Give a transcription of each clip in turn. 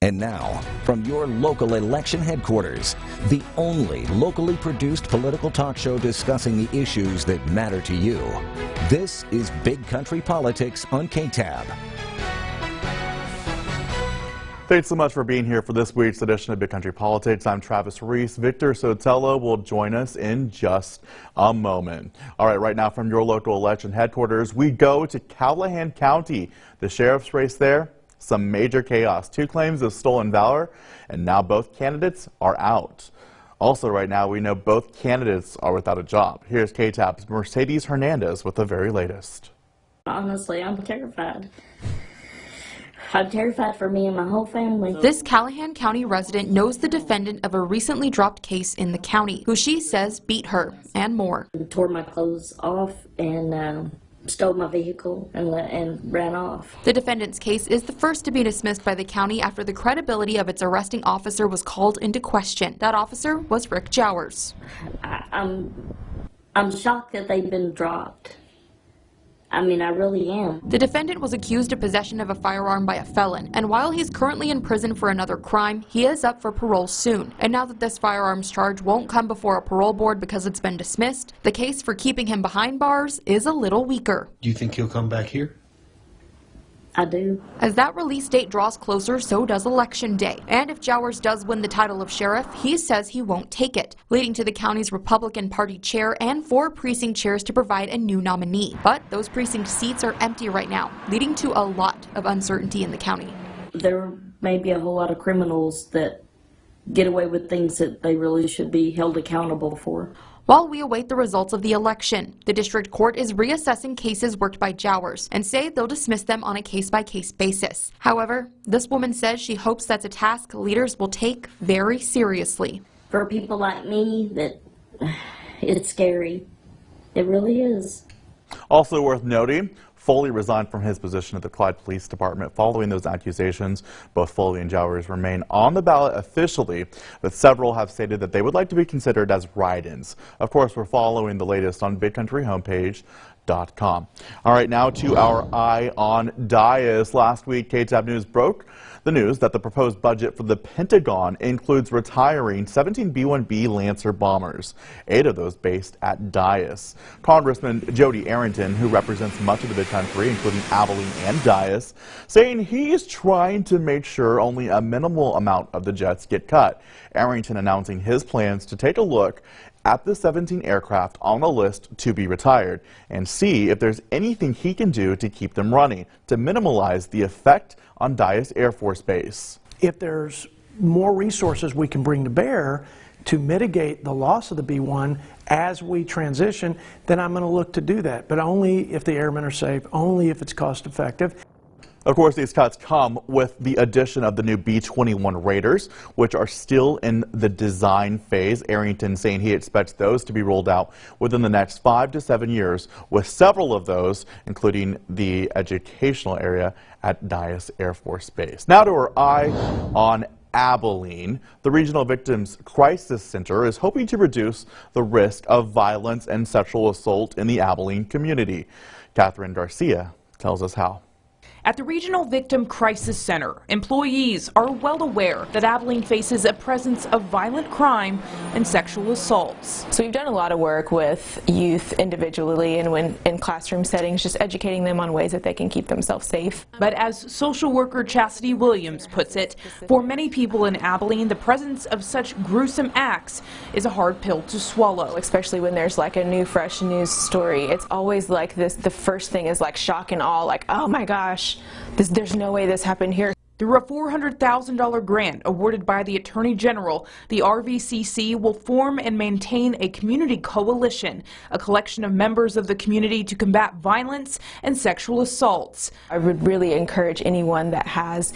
And now, from your local election headquarters, the only locally produced political talk show discussing the issues that matter to you. This is Big Country Politics on KTAB. Thanks so much for being here for this week's edition of Big Country Politics. I'm Travis Reese. Victor Sotelo will join us in just a moment. All right, right now from your local election headquarters, we go to Callahan County. The sheriff's race there, some major chaos, 2 claims of stolen valor, and now both candidates are out. Also right now, we know both candidates are without a job. Here's KTAB's Mercedes Hernandez with the very latest. Honestly, I'm terrified. I'm terrified for me and my whole family. This Callahan County resident knows the defendant of a recently dropped case in the county, who she says beat her and more. Tore my clothes off and stole my vehicle and ran off. The defendant's case is the first to be dismissed by the county after the credibility of its arresting officer was called into question. That officer was Rick Jowers. I'm shocked that they've been dropped. I mean, I really am. The defendant was accused of possession of a firearm by a felon, and while he's currently in prison for another crime, he is up for parole soon. And now that this firearms charge won't come before a parole board because it's been dismissed, the case for keeping him behind bars is a little weaker. Do you think he'll come back here? I do. As that release date draws closer, so does Election Day. And if Jowers does win the title of sheriff, he says he won't take it, leading to the county's Republican Party chair and 4 precinct chairs to provide a new nominee. But those precinct seats are empty right now, leading to a lot of uncertainty in the county. There may be a whole lot of criminals that get away with things that they really should be held accountable for. While we await the results of the election, the district court is reassessing cases worked by Jowers and say they'll dismiss them on a case-by-case basis. However, this woman says she hopes that's a task leaders will take very seriously. For people like me, that it's scary. It really is. Also worth noting, Foley resigned from his position at the Clyde Police Department following those accusations. Both Foley and Jowers remain on the ballot officially, but several have stated that they would like to be considered as write-ins. Of course, we're following the latest on BigCountryHomepage.com. All right, now to our Eye on Dias. Last week, KTAB News broke the news that the proposed budget for the Pentagon includes retiring 17 B-1B Lancer bombers, 8 of those based at Dias. Congressman Jody Arrington, who represents much of the big country, including Abilene and Dias, saying he's trying to make sure only a minimal amount of the jets get cut. Arrington announcing his plans to take a look at the 17 aircraft on the list to be retired and see if there's anything he can do to keep them running to minimize the effect on Dias Air Force Base. If there's more resources we can bring to bear to mitigate the loss of the B-1 as we transition, then I'm going to look to do that, but only if the airmen are safe, only if it's cost effective. Of course, these cuts come with the addition of the new B-21 Raiders, which are still in the design phase. Arrington saying he expects those to be rolled out within the next 5 to 7 years, with several of those, including the educational area at Dias Air Force Base. Now to our Eye on Abilene. The Regional Victims Crisis Center is hoping to reduce the risk of violence and sexual assault in the Abilene community. Catherine Garcia tells us how. At the Regional Victim Crisis Center, employees are well aware that Abilene faces a presence of violent crime and sexual assaults. So we've done a lot of work with youth individually and when in classroom settings, just educating them on ways that they can keep themselves safe. But as social worker Chastity Williams puts it, for many people in Abilene, the presence of such gruesome acts is a hard pill to swallow. Especially when there's like a new, fresh news story. It's always like this, the first thing is like shock and awe, like, oh my gosh. There's no way this happened here. Through a $400,000 grant awarded by the Attorney General, the RVCC will form and maintain a community coalition, a collection of members of the community to combat violence and sexual assaults. I would really encourage anyone that has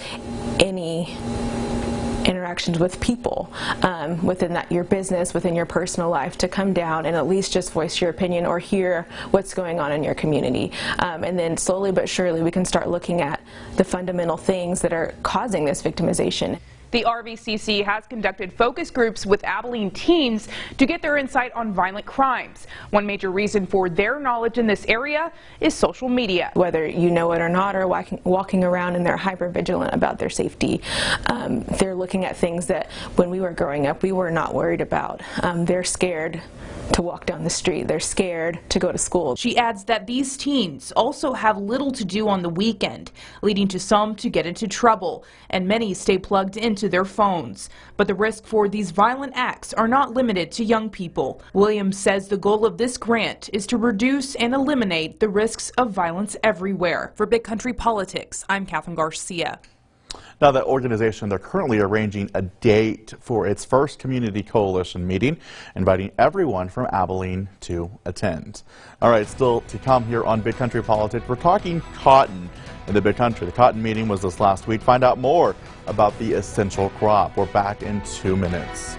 any interactions with people within your business, within your personal life, to come down and at least just voice your opinion or hear what's going on in your community. And then slowly but surely we can start looking at the fundamental things that are causing this victimization. The RVCC has conducted focus groups with Abilene teens to get their insight on violent crimes. One major reason for their knowledge in this area is social media. Whether you know it or not, or walking around and they're hyper vigilant about their safety. They're looking at things that when we were growing up we were not worried about. They're scared to walk down the street. They're scared to go to school. She adds that these teens also have little to do on the weekend, leading to some to get into trouble, and many stay plugged into their phones. But the risk for these violent acts are not limited to young people. Williams says the goal of this grant is to reduce and eliminate the risks of violence everywhere. For Big Country Politics, I'm Catherine Garcia. Now, that organization, they're currently arranging a date for its first community coalition meeting, inviting everyone from Abilene to attend. All right, still to come here on Big Country Politics, we're talking cotton in the Big Country. The cotton meeting was this last week. Find out more about the essential crop. We're back in 2 minutes.